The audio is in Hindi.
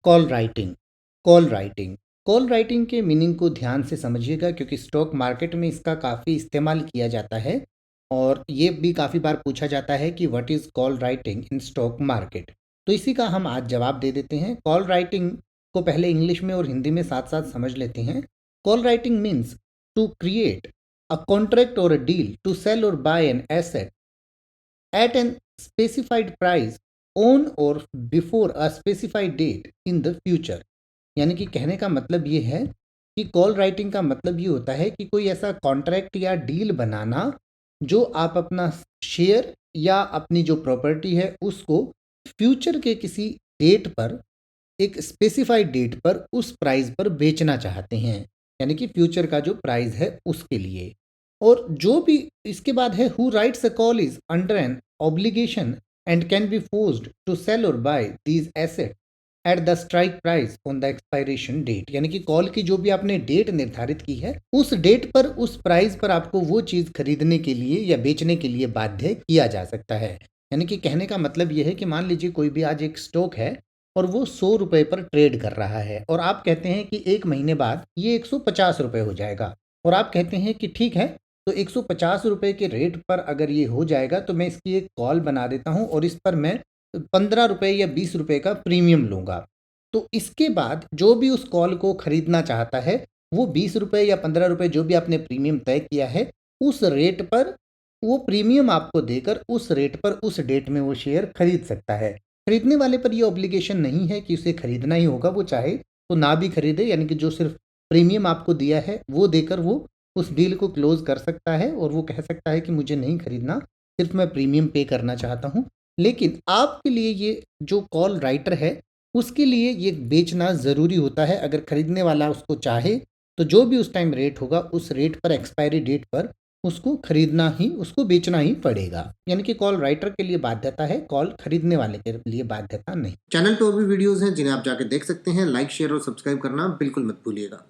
Call writing call writing call writing के मीनिंग को ध्यान से समझिएगा, क्योंकि स्टॉक मार्केट में इसका काफ़ी इस्तेमाल किया जाता है और ये भी काफ़ी बार पूछा जाता है कि what is call writing in stock market. तो इसी का हम आज जवाब दे देते हैं। कॉल राइटिंग को पहले इंग्लिश में और हिंदी में साथ साथ समझ लेते हैं। Call writing means to create a contract or a deal to sell or buy an asset at an specified price on or before a specified date in the future। यानी कि कहने का मतलब ये है कि कॉल राइटिंग का मतलब ये होता है कि कोई ऐसा कॉन्ट्रैक्ट या डील बनाना जो आप अपना शेयर या अपनी जो प्रॉपर्टी है उसको फ्यूचर के किसी डेट पर, एक स्पेसिफाइड डेट पर उस प्राइस पर बेचना चाहते हैं, यानी कि फ्यूचर का जो प्राइस है उसके लिए। और जो भी इसके बाद है who writes a call is under an obligation and can be forced to sell or buy these asset at the strike price on the expiration date. यानी कि कॉल की जो भी आपने डेट निर्धारित की है उस डेट पर, उस प्राइस पर आपको वो चीज़ खरीदने के लिए या बेचने के लिए बाध्य किया जा सकता है। यानी कि कहने का मतलब ये है कि मान लीजिए कोई भी आज एक स्टॉक है और वो 100 रुपये पर ट्रेड कर रहा है और आप कहते हैं कि एक महीने बाद ये 150 रुपये हो जाएगा, और आप कहते हैं कि ठीक है, तो 150 रुपये के रेट पर अगर ये हो जाएगा तो मैं इसकी एक कॉल बना देता हूँ और इस पर मैं 15 रुपये या 20 रुपये का प्रीमियम लूँगा। तो इसके बाद जो भी उस कॉल को खरीदना चाहता है वो 20 रुपये या 15 रुपये जो भी आपने प्रीमियम तय किया है उस रेट पर, वो प्रीमियम आपको देकर उस रेट पर उस डेट में वो शेयर खरीद सकता है। खरीदने वाले पर ये ऑब्लिगेशन नहीं है कि उसे खरीदना ही होगा, वो चाहे तो ना भी खरीदे, यानी कि जो सिर्फ प्रीमियम आपको दिया है वो देकर वो उस डील को क्लोज कर सकता है और वो कह सकता है कि मुझे नहीं खरीदना, सिर्फ मैं प्रीमियम पे करना चाहता हूँ। लेकिन आपके लिए ये जो कॉल राइटर है उसके लिए ये बेचना ज़रूरी होता है। अगर खरीदने वाला उसको चाहे तो जो भी उस टाइम रेट होगा उस रेट पर, एक्सपायरी डेट पर उसको खरीदना ही, उसको बेचना ही पड़ेगा। यानी कि कॉल राइटर के लिए बाध्यता है, कॉल खरीदने वाले के लिए बाध्यता नहीं। चैनल पे और भी वीडियोस हैं जिन्हें आप जाके देख सकते हैं। लाइक, शेयर और सब्सक्राइब करना बिल्कुल मत भूलिएगा।